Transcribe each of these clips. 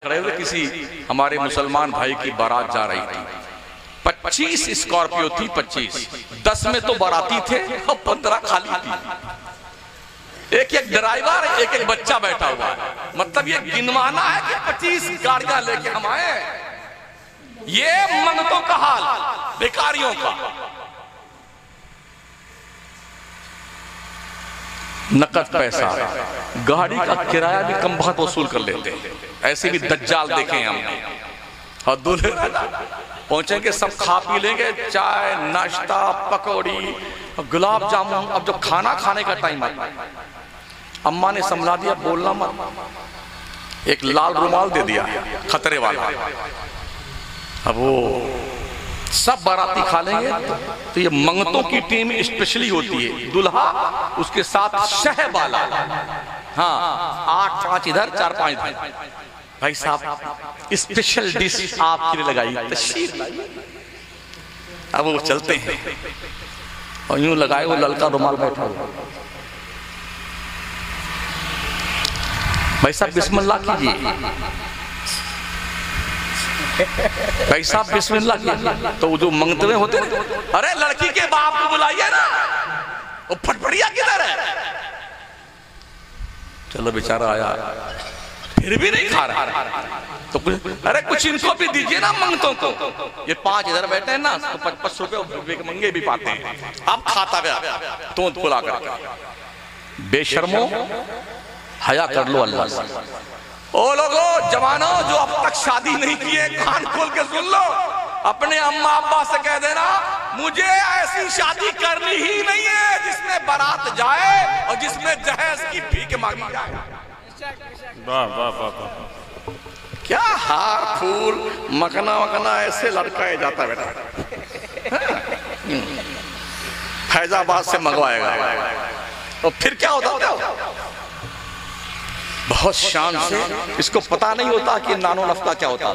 खड़े हुए किसी हमारे मुसलमान भाई की बारात जा रही थी। 25 स्कॉर्पियो थी, 25, 10 में तो बाराती थे और 15 खाली थी। एक एक ड्राइवर, एक एक बच्चा बैठा हुआ है। मतलब ये गिनवाना है कि 25 गाड़ियां लेके हम आए। ये मंगतों का हाल, बेकारियों का। नकद पैसा, गाड़ी का किराया भी कम बहुत वसूल कर लेते हैं। ऐसे भी दज्जाल देखे हैं हमने। और दूल्हे पहुंचेंगे, सब खा पी लेंगे, चाय नाश्ता पकौड़ी गुलाब जामुन। अब जो खाना खाने का टाइम आता है, अम्मा ने समझा दिया बोलना मत, एक लाल रुमाल दे दिया खतरे वाला। अब वो सब बाराती खा लेंगे। तो ये मंगतों की टीम स्पेशली होती है। दूल्हा उसके साथ शह वाला, हाँ 8 5 इधर 4 5 इधर। भाई साहब स्पेशल डिश आपके लिए लगाई, तशरीफ लाइए। अब वो चलते हैं और यूं लगाए वो ललका रुमाल बैठा हुआ। भाई साहब बिस्मिल्लाह कीजिए, भाई साहब बिस्मिल्लाह कीजिए। तो जो मंगते होते हैं, अरे लड़की के बाप को बुलाइए ना, वो फटफड़िया किधर है? चलो बेचारा आया, फिर भी नहीं खा रहा। तो कुछ, अरे कुछ इनको भी दीजिए ना मंगतों को। ये 5 इधर बैठे हैं ना, तो 55 रुपए मंगे भी पाते हैं। अब खाता गया तो खुला कर। बेशर्मो, हया कर लो अल्लाह से। ओ लोगो जवानों जो अब तक शादी नहीं किए, कान खोल के सुन लो। अपने अम्मा अब्बा से कह देना मुझे ऐसी शादी करनी ही नहीं है जिसमें बारात जाए और जिसमें जहेज की भीख मांगी जाए। वाह वाह वाह वाह, क्या हार फूल मकना वकना ऐसे लड़काया जाता बेटा। फैजाबाद से मंगवाएगा तो फिर क्या होता? बहुत शान से, इसको पता नहीं होता कि नानो नफ्का क्या होता है।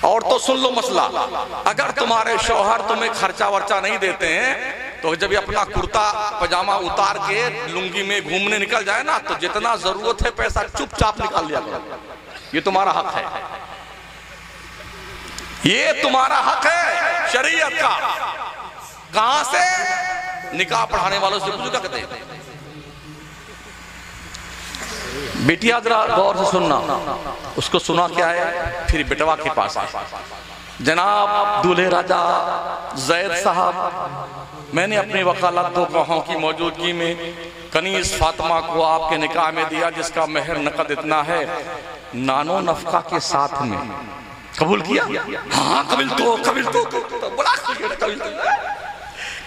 और तो सुन लो मसला, अगर तुम्हारे शौहर तुम्हें खर्चा वर्चा नहीं देते हैं तो जब ये अपना कुर्ता पजामा उतार के लुंगी में घूमने निकल जाए ना, तो जितना जरूरत है पैसा चुपचाप निकाल लिया करो। ये तुम्हारा हक है, ये तुम्हारा हक है शरीयत का। कहां से? निकाह पढ़ाने वालों से पूछो क्या कहते हैं। बेटिया जरा गौर से सुनना। उसको सुना क्या है, फिर बेटवा के पास जनाब दूल्हे राजा जैद साहब, मैंने अपने वकालत 2 गवाहों की मौजूदगी में कनीज फातिमा को आपके निकाह में दिया, जिसका महर नकद इतना है, नानो नफका के साथ में। कबूल किया? हाँ कबील तो बड़ा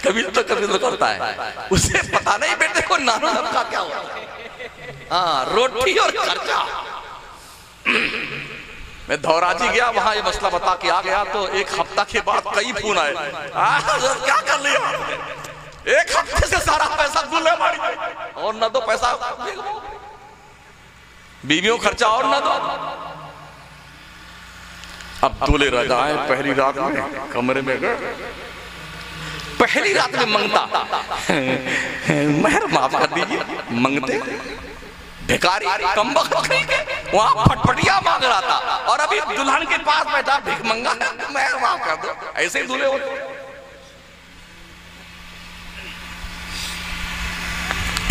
कबील तो करता है। उसे पता नहीं बेटे को नानो नफका क्या होता है। हाँ रोटी और खर्चा। मैं धौराजी गया, वहां ये मसला बता के आ गया। तो 1 हफ्ता के बाद कई फोन आए, क्या कर लिया? 1 हफ्ते से सारा पैसा दूल्हे मारी और न दो पैसा बीवियों खर्चा और न दो। अब दूल्हे राजा आए पहली रात में, कमरे में गए। पहली रात में मंगता, महर माफ कर दीजिए, मंगते भिखारी कमबख्त वहां फटफटिया मांग रहा था और अभी दुल्हन के पास बैठा भिख मंगा, महर माफ कर दो। ऐसे ही दूल्हे होते।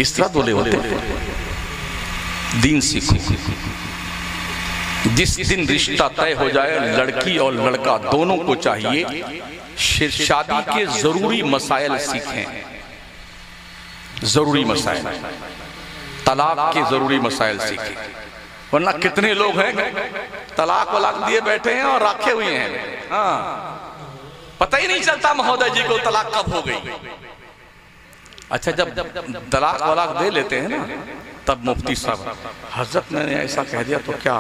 इस तरह दूल्हे होते। दीन सीखो। जिस दिन रिश्ता तय हो जाए, लड़की और लड़का दोनों को चाहिए शादी के जरूरी मसाइल सीखें। जरूरी मसाइल, तलाक के जरूरी मसाइल सीखें। वरना कितने लोग हैं तलाक वलाक दिए बैठे हैं और रखे हुए हैं। हाँ पता ही नहीं चलता महोदय जी को तलाक कब हो गई। अच्छा जब तलाक वलाक दे लेते हैं ना, तब मुफ्ती साहब हजरत ने ऐसा कह दिया तो क्या?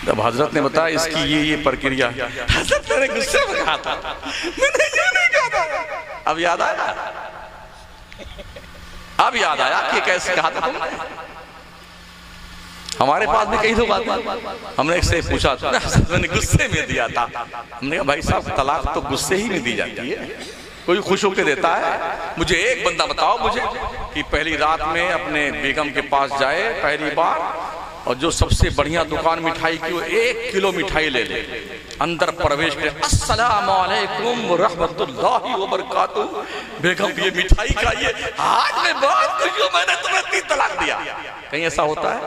जब हजरत ने बताया इसकी ये प्रक्रिया, हजरत ने गुस्से में कहा था, मैंने ये नहीं कहा था। अब याद आया कि कैसे कहा था तुमने। हमारे पास भी कई लोग आते हैं, हमने एक से पूछा था, मैंने गुस्से में दिया था। हमने कहा भाई साहब तलाक तो गुस्से ही में दी जाती है, कोई खुश होकर देता है। मुझे एक बंदा बताओ मुझे कि पहली रात में अपने बेगम के पास जाए पहली बार और जो सबसे बढ़िया दुकान मिठाई की वो 1 किलो मिठाई ले ले, अंदर प्रवेश करे, अस्सलाम वालेकुम रहमतुल्लाहि व बरकातुहू, बेगम ये मिठाई खाइए, आज मैं बात कर रही हूं, मैंने तुम्हें 3 तलाक दिया। कहीं ऐसा होता है?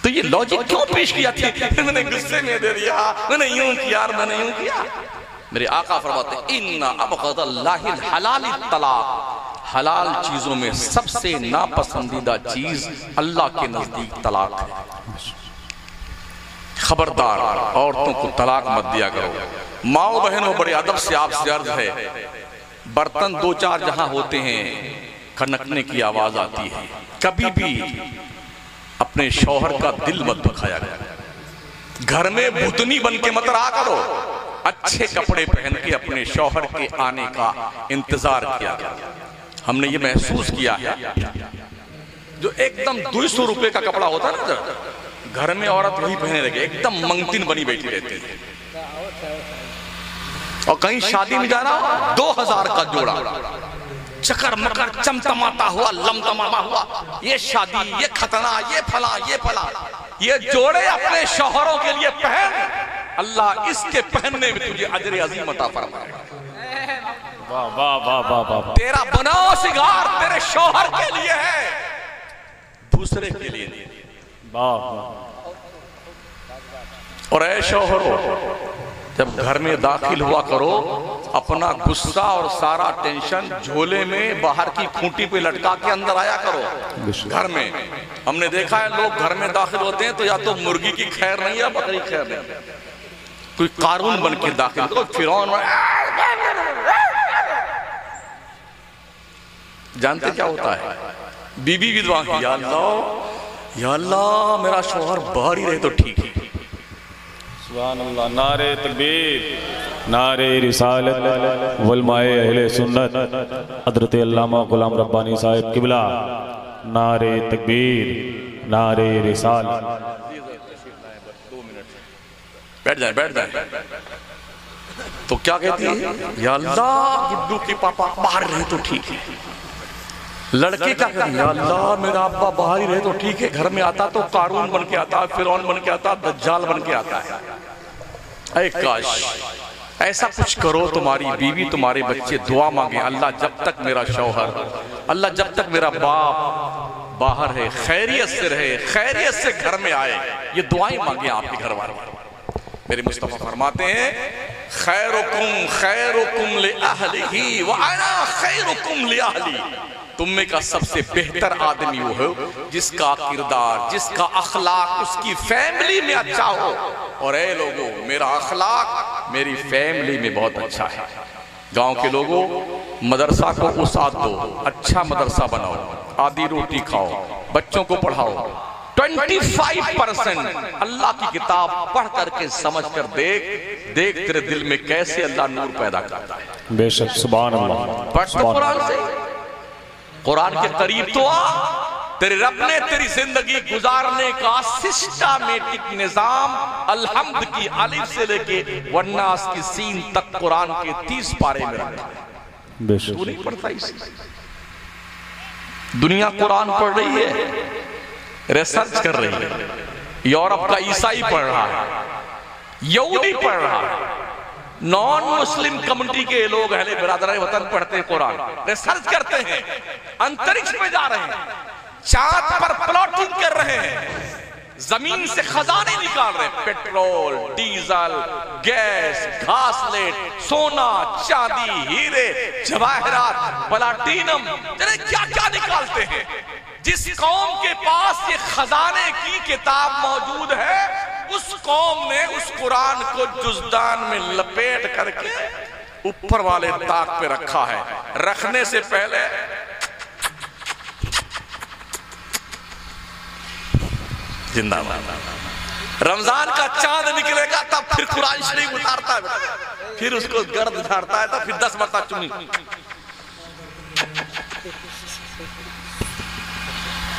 तो ये लॉजिक क्यों पेश किया था? मैंने गुस्से में दे दिया, मैंने यूं किया, मैंने यूं किया। मेरे आका फरमाते इन्ना अबग़दल्लाहिल हलाल तलाक, हलाल चीजों में सबसे नापसंदीदा चीज अल्लाह के नजदीक तलाक है। खबरदार, औरतों को तलाक मत दिया करो। माओ बहनों, बड़े अदब से आपसे अर्ज है, बर्तन 2-4 जहां होते हैं खनकने की आवाज आती है, कभी भी अपने शौहर का दिल मत दुखाया करो। घर में भूतनी बन के मत रहा करो, अच्छे कपड़े पहन के अपने शौहर के आने का इंतजार किया करो। हमने ये महसूस किया है, जो एकदम 200 रुपए का कपड़ा होता है ना, घर में औरत वही पहने लगे, एकदम मंगतिन बनी बैठी रहती है। और कहीं शादी में जाना, 2000 का जोड़ा, चकर मकर चमचमाता हुआ, लमतमामा हुआ, ये शादी, ये खतना, ये फला, ये फला, ये जोड़े अपने शौहरों के लिए पहन, अल्लाह इसके पहनने में तुझे अजर अजीम अता फरमाएगा। वाह वाह वाह वाह वाह। तेरा बनाओ सिगार तेरे शौहर के लिए है, दूसरे के लिए नहीं। वाह। और ऐ शौहरों, जब घर में दाखिल हुआ करो, अपना गुस्सा और सारा टेंशन झोले में बाहर की खूंटी पे लटका के अंदर आया करो। घर में हमने देखा है, लोग घर में दाखिल होते हैं तो या तो मुर्गी की खैर नहीं या बकरी खैर नहीं, कोई कारून बन के दाखिल, तो फिरौन। जानते क्या होता है? बीबी विधवा, या अल्लाह मेरा शौहर बाहर ही रहे तो ठीक है। सुभान अल्लाह। नारे तकबीर, नारे रिसालत, उलमाए अहले सुन्नत, हज़रत अल्लामा गुलाम रब्बानी साहिब किबला, नारे तकबीर, नारे रिसालत। बैठ जाए। तो क्या कहती है? या अल्लाह गुड्डू के पापा बाहर रहे तो ठीक है। लड़के क्या कहते हैं? या अल्लाह मेरा अब्बा बाहर ही रहे तो ठीक है, घर में आता तो कारून बन के आता, फिरौन बन के आता, दज्जाल बन के आता है। ऐ काश ऐसा कुछ करो, तुम्हारी बीवी तुम्हारे बच्चे दुआ मांगे, अल्लाह जब तक मेरा शौहर, अल्लाह जब तक मेरा बाप बाहर है, खैरियत से रहे, खैरियत से घर में आए, ये दुआएं मांगे आपके घर वाले। मेरे मुस्तफा फरमाते हैं, खैरुकुम li ahlihi व अना खैरुकुम li ahli। तुम में का सबसे बेहतर आदमी वो हो जिसका किरदार, जिसका अखलाक उसकी फैमिली में अच्छा हो। और ऐ लोगों, मेरा अखलाक मेरी फैमिली में बहुत अच्छा है। गांव के लोगों, मदरसा को उसाद दो, अच्छा मदरसा बनाओ, आधी रोटी खाओ, बच्चों को पढ़ाओ। 25% अल्लाह की किताब पढ़ करके समझ कर देख तेरे दिल में कैसे अल्लाह नूर पैदा करता है। बेशक, सुभान अल्लाह। पढ़ तो कुरान से, कुरान के करीब तो आ। तेरे रब ने तेरी जिंदगी गुजारने का सिस्टमैटिक निजाम अलहम्द की अलिफ से लेके वन्नास की सीन तक कुरान के 30 पारे में रखा है। बेशक। तू नहीं पढ़ता इसे? दुनिया कुरान पढ़ रही है, रिसर्च कर रही है। यूरोप का ईसाई पढ़ रहा है, यहूदी पढ़ रहा है, नॉन मुस्लिम कम्युनिटी के लोग अहले बिरादर वतन पढ़ते हैं, कुरान रिसर्च करते हैं, अंतरिक्ष में जा रहे हैं, चांद पर प्लॉटिंग कर रहे हैं, जमीन से खजाने निकाल रहे हैं, पेट्रोल, डीजल, गैस, घासलेट, सोना, चांदी, हीरे, जवाहरात, प्लाटिनम, क्या क्या निकालते हैं। जिस कौम के पास ये खजाने की किताब मौजूद है, उस कौम ने उस कुरान को जुज़दान में लपेट करके ऊपर वाले ताक पे रखा है। रखने से पहले जिंदाबाद, रमजान का चांद निकलेगा तब फिर कुरान शरीफ उतारता है, फिर उसको गर्द झाड़ता है, तब फिर 10 मरतबा चुनी।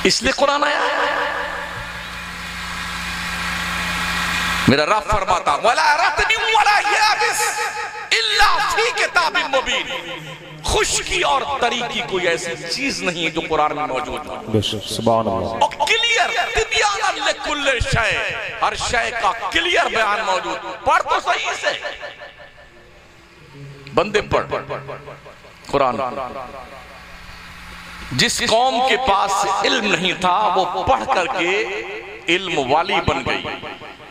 इसलिए कुरान आया है। मेरा रब फरमाता वला रतबिन वला याबिस इल्ला फी किताबिन मुबीन, खुश्की और तरी की कोई ऐसी चीज नहीं है जो कुरान में मौजूद हो। सुभान अल्लाह। और क्लियर तिब्यान लिकुल्ल शय, हर शय का क्लियर बयान मौजूद। पढ़ तो सही से बंदे, पढ़ कुरान। जिस कौम के पास इल्म नहीं था वो पढ़ करके इल्म वाली बन गई,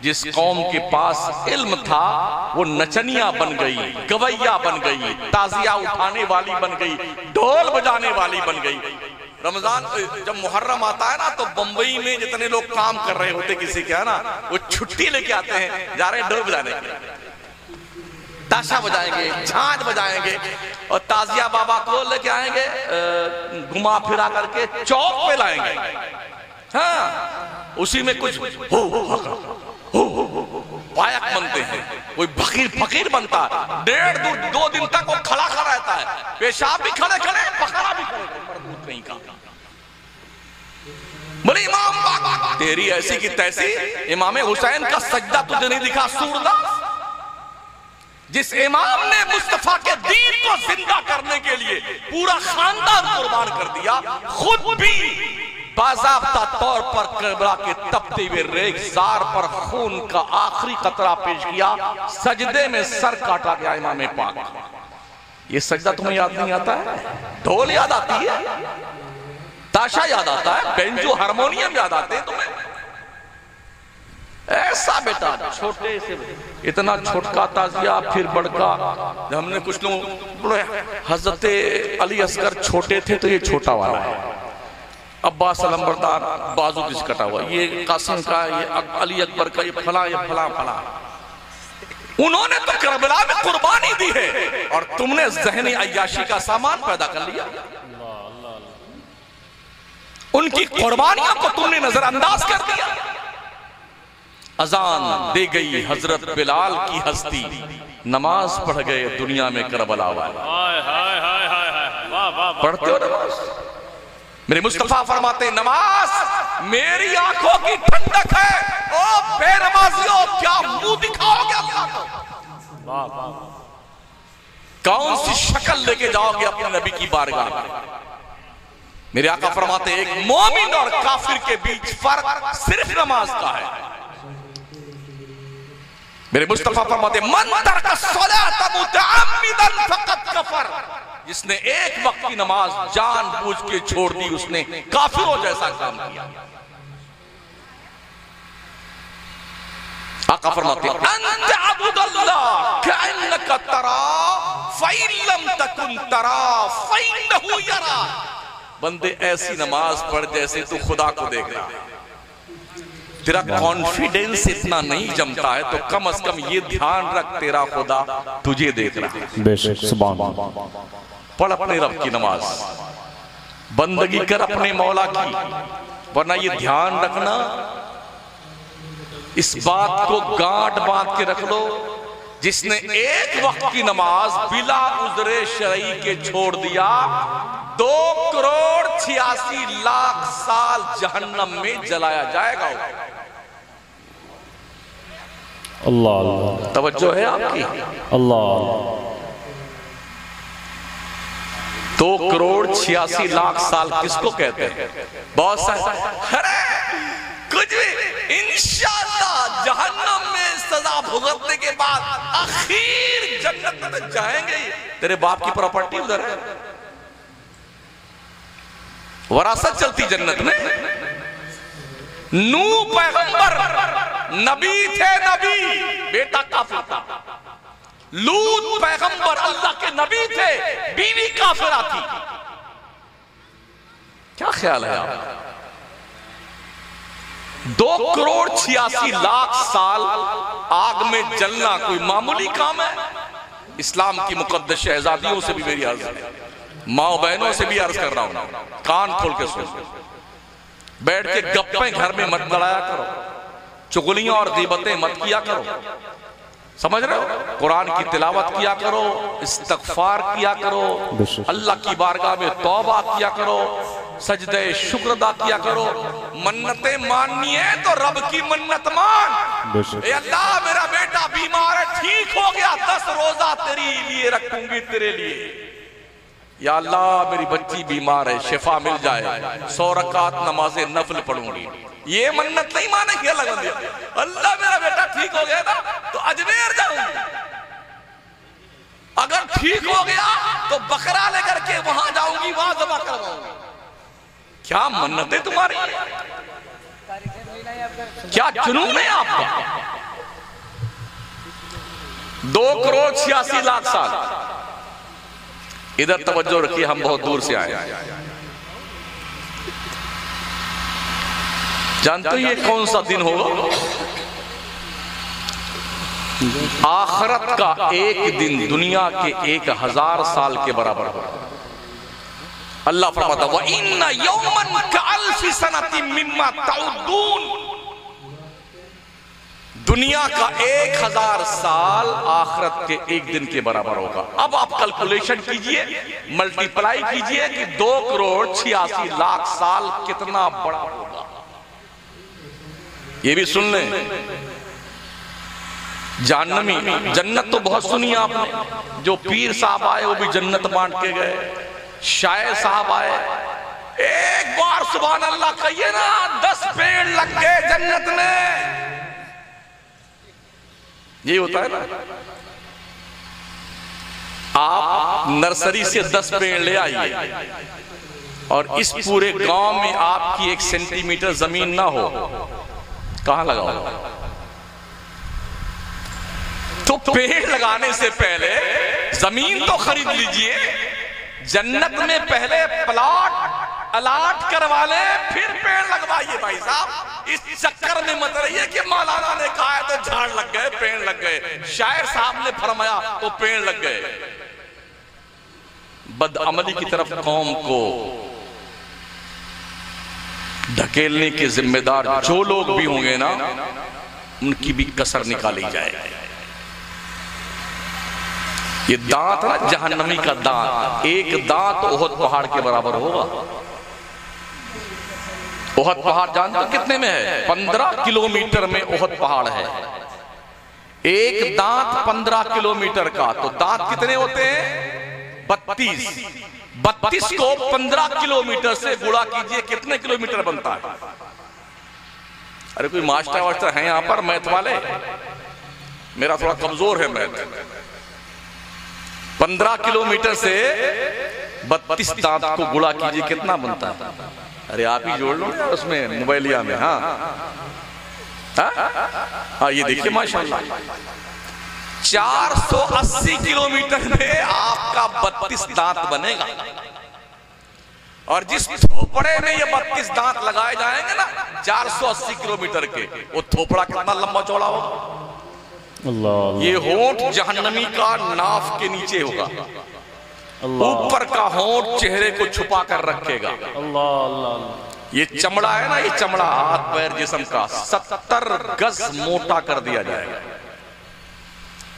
जिस कौम के पास इल्म था वो नचनिया बन गई, गवैया बन गई, ताजिया उठाने वाली बन गई, ढोल बजाने वाली बन गई। रमजान जब मुहर्रम आता है ना तो बंबई में जितने लोग काम कर रहे होते किसी के है ना, वो छुट्टी लेके आते हैं, जा रहे हैं ढोल बजाने के लिए, ताशा बजाएंगे, झांझ बजाएंगे और ताजिया बाबा को लेके आएंगे, घुमा फिरा करके चौक पे लाएंगे। हाँ, उसी में कुछ हो पायक बनते हैं, कोई फकीर बनता है, 1.5-2 दिन तक वो खड़ा रहता है, पेशाब भी खड़े पखाना भी खड़े कहीं का। बोले इमाम तेरी ऐसी की तैसी, इमाम हुसैन का सजदा तुझे नहीं दिखा सूरदास? जिस इमाम ने मुस्तफा के दीन को जिंदा करने के लिए पूरा खानदान कुर्बान कर दिया, खुद भी बाज़ाब्ता तौर पर करबला के तपते हुए रेगिस्तान पर खून का आखिरी कतरा पेश किया, सजदे में सर काटा गया इमाम पाक। ये सजदा तुम्हें याद नहीं आता है? ढोल याद आती है, ताशा याद आता है, बेंजो हारमोनियम याद आते हैं तुम्हें? ऐसा बेटा छोटे से इतना छोटका ताजिया फिर बड़का। हमने कुछ लोग बोले हजरत अली असगर छोटे थे तो ये छोटा वाला है, अब्बास अलंबरदार बाजू किस कटा हुआ, ये कासिम का, ये अली अकबर का, ये फला फला। उन्होंने तो करबला में कुर्बानी दी है और तुमने ज़हनी अय्याशी का सामान पैदा कर लिया। उनकी कुर्बानियों को तुमने नजरअंदाज कर दिया। अजान दे गई हजरत बिलाल की हस्ती, नमाज पढ़ गए दुनिया में करबला वाला। पढ़ते हो नमाज? मेरे मुस्तफा फरमाते नमाज मेरी आंखों की ठंडक है। ओ बेनमाजियों, क्या मुंह दिखाओगे अल्लाह को? कौन सी शक्ल लेके जाओगे अपने नबी की बारगाह में? मेरे आका फरमाते एक मोमिन और काफिर के बीच फर्क सिर्फ नमाज का है। मेरे मुस्तफा फरमाते मन तरका सलात मुतअम्मिदन फक़द कफर, जिसने एक वक्त की नमाज जानबूझ के छोड़ दी उसने काफिरों जैसा काम किया। आका फरमाते अंत अब्दुल्लाह कअन्नका तरा फ़इन लम तकुन तरा फ़इन्नहु यरा। बंदे ऐसी नमाज पढ़ जैसे तू खुदा को देख रहा है। तेरा कॉन्फिडेंस इतना नहीं जमता है तो कम से कम ये ध्यान रख तेरा खुदा तुझे देख रहा है। बेशक सुभान अल्लाह। पढ़ अपने रब की नमाज, बंदगी कर अपने मौला की, वरना ये ध्यान रखना, इस बात को गांठ बांध के रख लो, जिसने एक वक्त की नमाज बिला उज़्रे शरई के छोड़ दिया 2,86,00,000 साल जहन्नम में जलाया जाएगा। अल्लाह अल्लाह, तवज्जो है आपकी? अल्लाह। 2,86,00,000 साल किसको कहते हैं? बहुत सारे अरे कुछ भी इंशाअल्लाह जहन्नम में सजा भुगतने के बाद आखिर जन्नत में तो जाएंगे ही। तेरे बाप की प्रॉपर्टी उधर है, वरासत चलती जन्नत में। नूह पैगंबर नबी थे, नबी बेटा काफिर था। लूत पैगंबर अल्लाह के नबी थे, बीवी काफिरा थी। क्या ख्याल है आप? 2,86,00,000 साल आग में जलना कोई मामूली काम है? इस्लाम की मुकद्दस शहजादियों से भी मेरी अर्ज है, माओ बहनों से भी अर्ज कर रहा हूं, कान खोल के सुन। बैठ के गप्पे घर में मत लड़ाया करो, चुगलियां और गीबतें मत किया करो, समझ रहे हो? कुरान की तिलावत किया करो, इस्तगफार किया करो, अल्लाह की बारगाह में तौबा किया करो, सजदे शुक्र अदा किया करो। मन्नतें माननी है तो रब की मन्नत मान। ए अल्लाह मेरा बेटा बीमार है, ठीक हो गया, 10 रोजा तेरे लिए रखूंगी तेरे लिए। या अल्लाह मेरी बच्ची बीमार है, शिफा मिल जाए, 100 रकात नमाज़े नफल पढ़ूंगी। ये मन्नत नहीं मानेंगे अल्लाह मेरा बेटा ठीक हो गया ना तो अजमेर जाऊंगी, अगर ठीक हो गया तो बकरा लेकर के वहां जाऊंगी, वहां जमा करवाऊंगी। क्या मन्नत है तुम्हारी, क्या जुनून है आपका। 2,86,00,000 साल। इधर तवज्जो रखिए, हम बहुत दूर से आए। जानते हो ये कौन सा दिन होगा? आखिरत का एक दिन दुनिया के 1000 साल के बराबर होगा। अल्लाह फरमाता व इन्ना यौमन कअल्फि सनतिन मिम्मा तउद्दून। दुनिया का 1000 साल आखिरत के एक दिन के बराबर होगा। अब आप कैलकुलेशन कीजिए, मल्टीप्लाई कीजिए कि 2,86,00,000 साल कितना बड़ा होगा। ये भी सुन लें, जहन्नमी, जन्नत तो बहुत सुनी आपने, जो पीर साहब आए वो भी जन्नत बांट के गए, शायर साहब आए, एक बार सुभान अल्लाह कहिए ना, 10 पेड़ लग गए जन्नत में। ये होता है ना, आप नर्सरी से 10 पेड़ ले आइए और इस पूरे गांव में आपकी 1 सेंटीमीटर जमीन ना हो, कहां लगाओ? तो पेड़ लगाने से पहले जमीन तो खरीद लीजिए। जन्नत में पहले प्लॉट अलाट करवा ले, फिर पेड़ लगवाइए। भाई साहब इस चक्कर में मत रहिए कि मौलाना ने कहा है तो झाड़ लग गए, पेड़ लग गए, शायर साहब ने फरमाया तो पेड़ लग गए। बदअमली की तरफ कौम को धकेलने के जिम्मेदार जो लोग भी होंगे ना, उनकी भी कसर निकाली जाए। ये दांत ना, जहन्नमी का दांत, एक दांत ओहद पहाड़ के बराबर होगा। ओहद पहाड़ जानते हो कितने में है? 15 किलोमीटर में ओहद पहाड़ है। एक दांत 15 किलोमीटर का, तो दांत कितने होते हैं? 32 को 15 किलोमीटर से गुणा कीजिए, कितने किलोमीटर बनता है? अरे कोई मास्टर वास्टर है यहां पर मैथ वाले? मेरा थोड़ा कमजोर है मैथ। 15 किलोमीटर से 32 दांत को गुणा कीजिए, कितना बनता है? अरे आप ही जोड़ लो यार उसमें, मोबाइलिया में। हाँ ये देखिए माशाल्लाह, 480 किलोमीटर में आपका 32 दांत बनेगा। और जिस थोपड़े में ये 32 दांत लगाए जाएंगे ना 480 किलोमीटर के, वो थोपड़ा कितना लंबा चौड़ा होगा? अल्लाह। ये होंठ जहन्नमी का नाफ के नीचे होगा, ऊपर का होंठ चेहरे को छुपा कर रखेगा। अल्लाह अल्लाह। ये चमड़ा है ना, ये चमड़ा हाथ पैर जिस्म का 70 गज मोटा कर दिया जाएगा।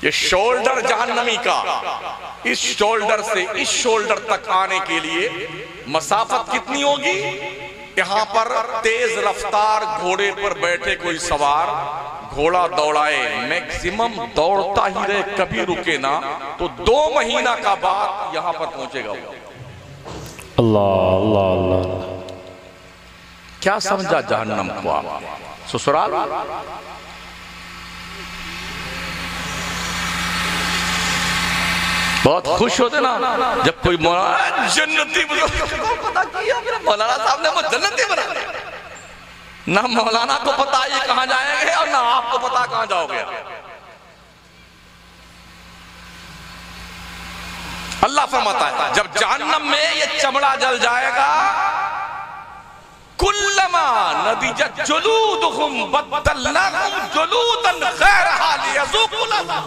ये शोल्डर जहन्नमी का, इस शोल्डर से इस शोल्डर तक आने के लिए मसाफत कितनी होगी? यहाँ पर तेज रफ्तार घोड़े पर बैठे कोई सवार घोड़ा दौड़ाए, मैक्सिमम दौड़ता ही रहे, कभी रुके ना, तो 2 महीना का बाद यहां पर पहुंचेगा वो। अल्लाह अल्लाह अल्लाह। क्या समझा जहन्नम को आप? ससुराल। बहुत खुश होते ना जब कोई मौलाना जन्नती पता किया, मेरा मौलाना साहब ने वो जन्नती बना दिया। ना मौलाना को पता ये कहां जाएंगे और ना आपको पता कहां जाओगे। अल्लाह फरमाता है जब जहन्नम में ये चमड़ा जल जाएगा, कुल्लमा नदिजत जुलूदुहुम बद्दलनाहुम जुलूदन गैरहा लियज़ूक़ू अज़ाब।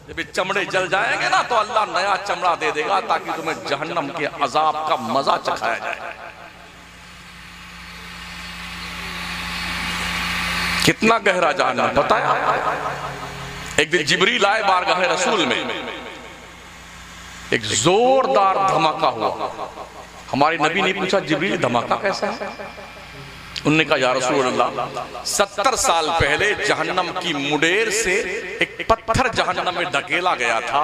जब चमड़े जल जाएंगे ना तो अल्लाह नया चमड़ा दे देगा ताकि तुम्हें जहन्नम के अजाब का मजा चखाया जाए। कितना गहरा जहन्नम बताया। एक दिन जिब्रील आए बारगाह रसूल में, एक जोरदार धमाका हुआ, हमारे नबी ने पूछा जिब्रील धमाका कैसा है? उन्होंने कहा या रसूल अल्लाह 70 साल पहले जहन्नम की मुडेर से एक पत्थर जहन्नम में ढकेला गया था,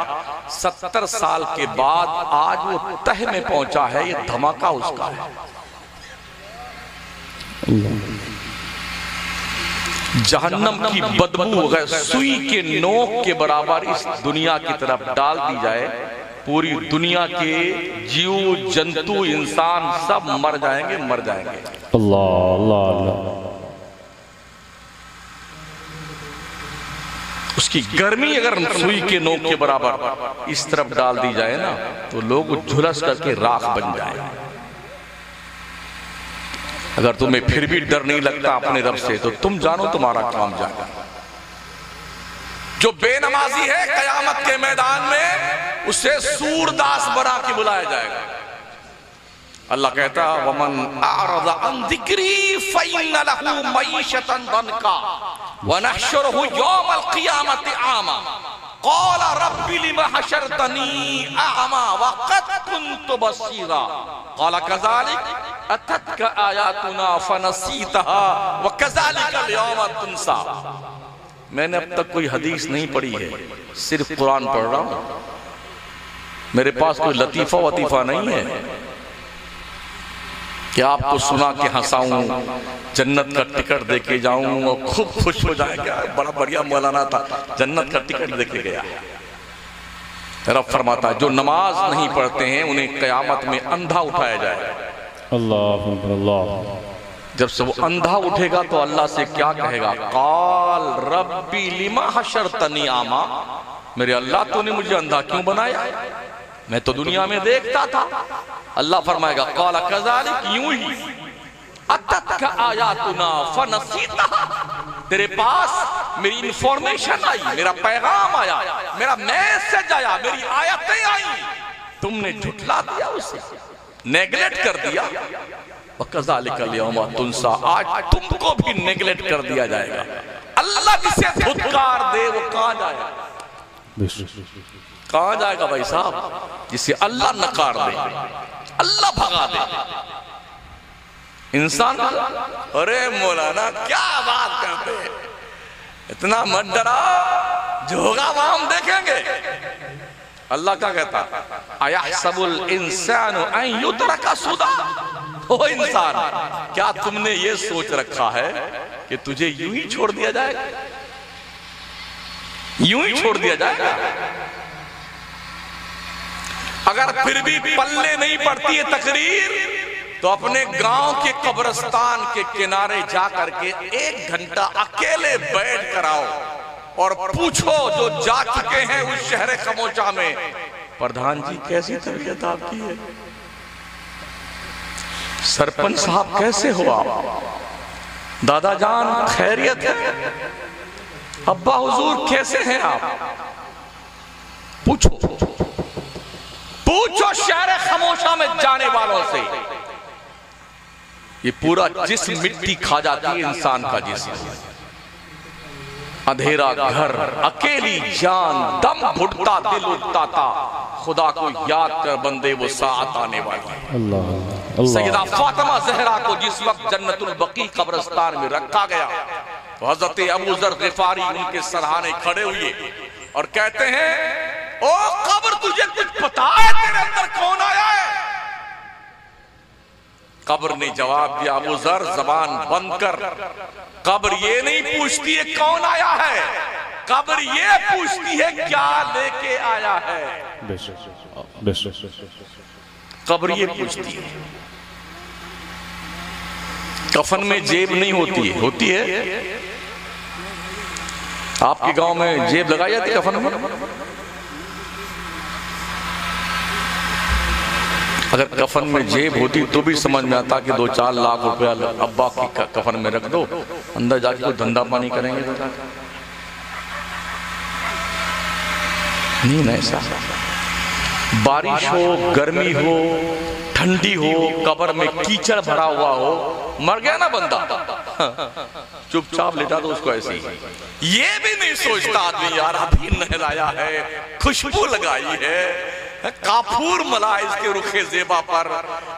70 साल के बाद आज वो तह में पहुंचा है, ये धमाका उसका है। जहन्नम की बदबू अगर सुई के नोक के बराबर इस दुनिया की तरफ डाल दी जाए, पूरी दुनिया के जीव जंतु इंसान सब मर जाएंगे, मर जाएंगे। अल्लाह अल्लाह अल्लाह। उसकी गर्मी अगर सुई के नोक के बराबर इस तरफ डाल दी जाए ना, तो लोग झुलस करके राख बन जाए। अगर तुम्हें फिर भी डर नहीं लगता अपने रब से, तो तुम जानो तुम्हारा काम जाएगा। जो बेनमाजी है कयामत के मैदान में उसे सूरदास बना के बुलाया जाएगा। अल्लाह कहता वमन अअरज़ अन ज़िक्री फ़इन्न लहू मईशतन दनका व नहशुरुहु यौमल क़ियामति आमा क़ाल रब्बि लिमा हशरतनी अअमा व क़द कुन्तु बसीरा क़ाल कज़ालिक अततका आयातुना फ़नसीतहा व कज़ालिकल यौम तुनसा। मैंने अब तक कोई हदीस नहीं पढ़ी है, सिर्फ कुरान पढ़ रहा हूं। मेरे पास कोई लतीफा वतीफा नहीं है कि आपको सुना के हंसाऊं, जन्नत का टिकट देके जाऊं और खूब खुश हो जाएगा। बड़ा बढ़िया मौलाना था, जन्नत का टिकट देके गया। रब फरमाता है जो नमाज नहीं पढ़ते हैं उन्हें कयामत में अंधा उठाया जाएगा। अल्लाह अल्लाह। जब से वो अंधा उठेगा तो अल्लाह से क्या कहेगा? काल रब्बी लिमा हशरतनी आमा, मेरे अल्लाह तूने मुझे अंधा क्यों बनाया? मैं तो दुनिया में देखता था। अल्लाह फरमाएगा काला कज़ालिक, यूं ही अततका आयातुना फनसीता, तेरे पास मेरी इंफॉर्मेशन आई, मेरा पैगाम आया, मेरा मैसेज आया, मेरी आयतें आई, तुमने झुठला दिया, उसे नेगलेक्ट कर दिया। वकज़ालिकल यौम तुनसा, आज तुमको भी नेगलेक्ट कर दिया जाएगा। अल्लाह जिसे धुतकार दे वो कहां जाएगा? कहां जाएगा भाई साहब? जिसे अल्लाह नकार दे, अल्लाह भगा दे। इंसान अरे मौलाना क्या बात करते, इतना मत डराओ, जो होगा वो हम देखेंगे। अल्लाह क्या कहता? अयहसबुल इंसानु अन युतरका सुदा, ओ इंसान क्या तुमने ये सोच रखा है कि तुझे यूं ही छोड़ दिया जाएगा? यूं ही छोड़ दिया जाएगा? अगर फिर भी पल्ले नहीं पड़ती है तकरीर, तो अपने गांव के कब्रिस्तान के किनारे जा करके 1 घंटा अकेले बैठ कर आओ और पूछो जो जा चुके हैं उस शहर खमोचा में, प्रधान जी कैसी तबीयत आपकी है? सरपंच साहब कैसे हो आप? दादा जान खैरियत है? अब्बा हुजूर कैसे हैं आप? पूछो पूछो शहर खमोशा में जाने वालों से। ये पूरा जिस्म मिट्टी खा जाती है इंसान का जिस्म। अंधेरा घर, अकेली जान, दम घुटता, दिल उठता, खुदा को याद कर बंदे वो साथ आने वाली है। सैयदा फातिमा ज़हरा को जिस वक्त जन्नतुल बकी कब्रिस्तान में रखा गया, तो हजरत अबू ज़र ग़िफ़ारी उनके सरहाने खड़े हुए और कहते हैं ओ कब्र तुझे कुछ पता है तेरे अंदर कौन आया है? कब्र ने जवाब दिया अबू ज़र ज़बान बंद कर, कब्र ये नहीं पूछती है कौन आया है, कब्र ये पूछती है क्या लेके आया है। कब्र ये पूछती है। कफन में जेब नहीं होती है, होती है? आपके गांव में जेब लगाई जाती है कफन में? अगर कफन में जेब होती तो भी समझ में आता कि 2-4 लाख रुपया अब्बा की कफन में रख दो, अंदर जाके कोई धंधा पानी करेंगे। नहीं ना, ऐसा बारिश हो, गर्मी हो, ठंडी हो, कब्र में कीचड़ भरा हुआ हो, मर गया ना बंदा, चुपचाप लेटा दो उसको ऐसे ही। ये भी नहीं सोचता आदमी यार अभी नहलाया है, खुशबू लगाई है, काफूर मला इसके रुखे जेबा पर,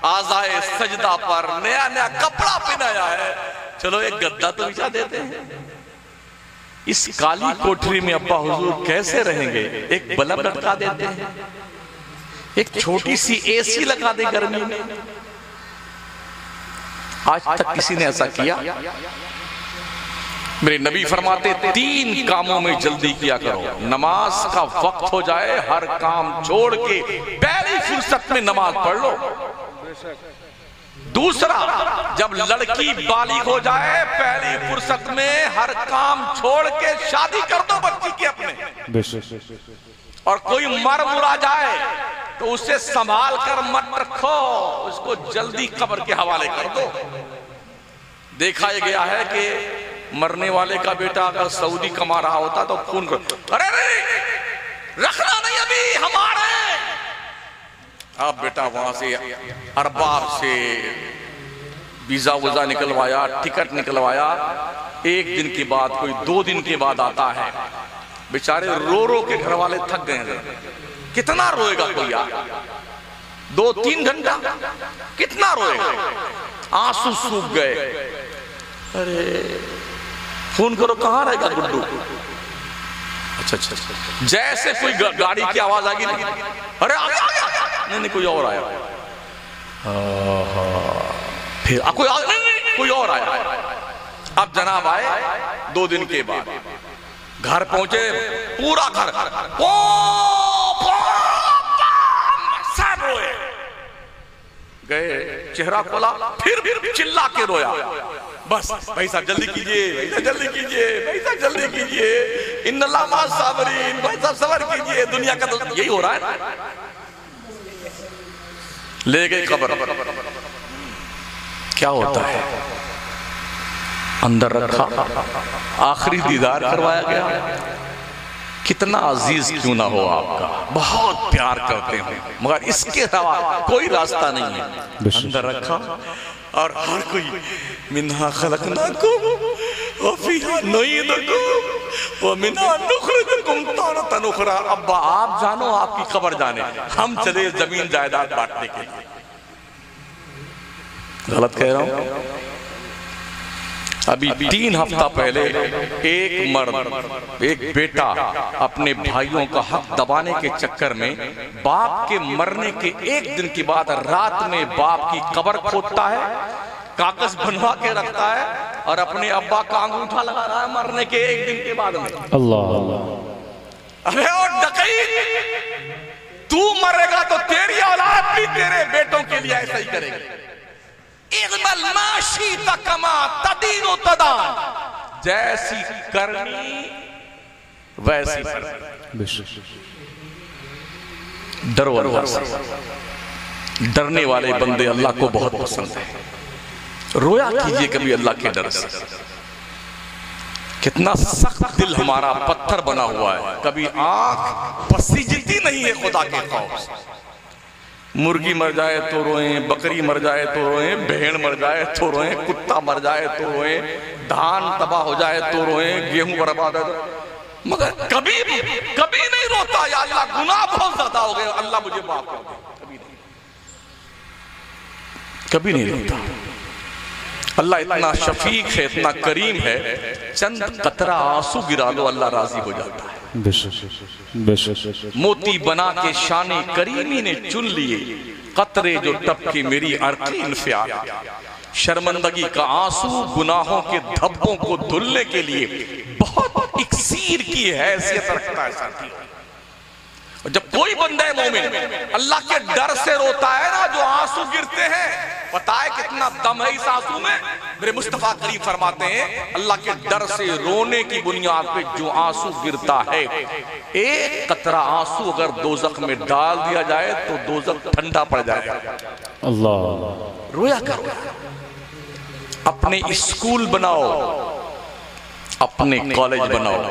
आजाए सजदा पर नया नया कपड़ा पहनाया है, चलो एक गद्दा तो बिछा देते हैं। इस काली कोठरी में अब्बा हुजूर कैसे रहेंगे? एक बल्ब लटका देते हैं, एक छोटी सी एसी लगा दे गर्मी में। आज तक किसी ने ऐसा किया? मेरे नबी फरमाते 3 कामों में जल्दी किया करो। नमाज का वक्त हो जाए, हर काम छोड़ के पहली फुर्सत में नमाज पढ़ लो। दूसरा, जब लड़की बालिग हो जाए, पहली फुर्सत में हर काम छोड़ के शादी कर दो बच्ची के अपने। और कोई मर मुरा जाए तो उसे संभाल कर मत रखो, उसको जल्दी कब्र के हवाले कर दो। देखा गया है कि मरने वाले का बेटा अगर सऊदी कमा रहा होता तो फोन कर, अरे रखना नहीं अभी हमारे। अब बेटा वहां से अरबाब से वीजा वुजा निकलवाया, टिकट निकलवाया, 1 दिन के बाद कोई 2 दिन के बाद आता है। बेचारे रो रो के घर वाले थक गए हैं। कितना रोएगा कोई यार? 2-3 घंटा कितना रोएगा? आंसू सूख गए। अरे फोन करो, कहां रहेगा गुड्डू? अच्छा, जैसे कोई गाड़ी की आवाज आ गई, अरे आ गया, नहीं कोई और आया। फिर कोई और आया। अब जनाब आए 2 दिन के बाद, घर पहुंचे, पूरा घर सब रोए। गए, चेहरा खोला, फिर चिल्ला के रोया। बस भाई साहब जल्दी कीजिए, भाई साहब जल्दी कीजिए, भाई साहब जल्दी कीजिए, इन्नल्लाह माअस साबिरीन, भाई साहब सबर कीजिए। दुनिया का तो यही हो रहा है। ले गए कब्र, क्या होता है? अंदर रखा, आखिरी दीदार करवाया गया। कितना अजीज क्यों ना हो आपका, बहुत प्यार करते हो, मगर इसके अलावा कोई रास्ता नहीं है। अंदर रखा और हर कोई मिन्हा खलकनाकुम व फीहा नुईदुकुम व मिन्हा नुखरिजुकुम तारतन उखरा। अब्बा आप जानो, आपकी खबर जाने, हम चले जमीन जायदाद बांटने के लिए। गलत कह रहा हूं? अभी 3 हफ्ता पहले एक मर्द, एक बेटा अपने भाइयों का हक दबाने के चक्कर में बाप के मरने के 1 दिन के बाद रात में बाप की कब्र खोदता है, कागज बनवा के रखता है और अपने अब्बा का अंगूठा लगा रहा है मरने के 1 दिन के बाद में। अल्लाह अल्लाह। अरे और डकैत, तू मरेगा तो तेरी औलाद भी तेरे बेटों के लिए ऐसा ही करेगी। जैसी करनी वैसी डरो अल्लाह से। डरने वाले बंदे अल्लाह को बहुत पसंद है। रोया कीजिए कभी अल्लाह के डर से। कितना सख्त दिल हमारा पत्थर बना हुआ है, कभी आंख पसीजती नहीं है खुदा के खौफ से। मुर्गी मर जाए तो रोएं, बकरी मर जाए तो रोएं, भेड़ मर जाए तो रोएं, कुत्ता मर जाए तो रोएं, धान तबाह हो जाए तो रोएं, गेहूं बर्बाद है तो, मगर कभी नहीं रोता या अल्लाह गुनाह बहुत ज्यादा हो गए, अल्लाह मुझे माफ कर दे। कभी नहीं रोता। अल्लाह इतना शफीक है, इतना करीम है, चंद कतरा आंसू गिरा लो अल्लाह राजी हो जाता है। मोती बना के शाने करीमी ने चुन लिए, कतरे जो टपके मेरी अर्कीन पे आ। शर्मंदगी का आंसू गुनाहों के धब्बों को धुलने के लिए बहुत इक्सीर की हैसियत रखता है साथी। और जब कोई बंदा मोमिन अल्लाह के डर से रोता है ना, जो आंसू गिरते हैं, पता है कितना दम है इस आंसू में? मेरे मुस्तफा करीम फरमाते हैं, अल्लाह के डर से रोने की बुनियाद पे जो आंसू गिरता है, 1 कतरा आंसू अगर दोजख में डाल दिया जाए तो दोजख ठंडा पड़ जाएगा। अल्लाह। रोया करो, अपने स्कूल बनाओ, अपने कॉलेज बनाओ,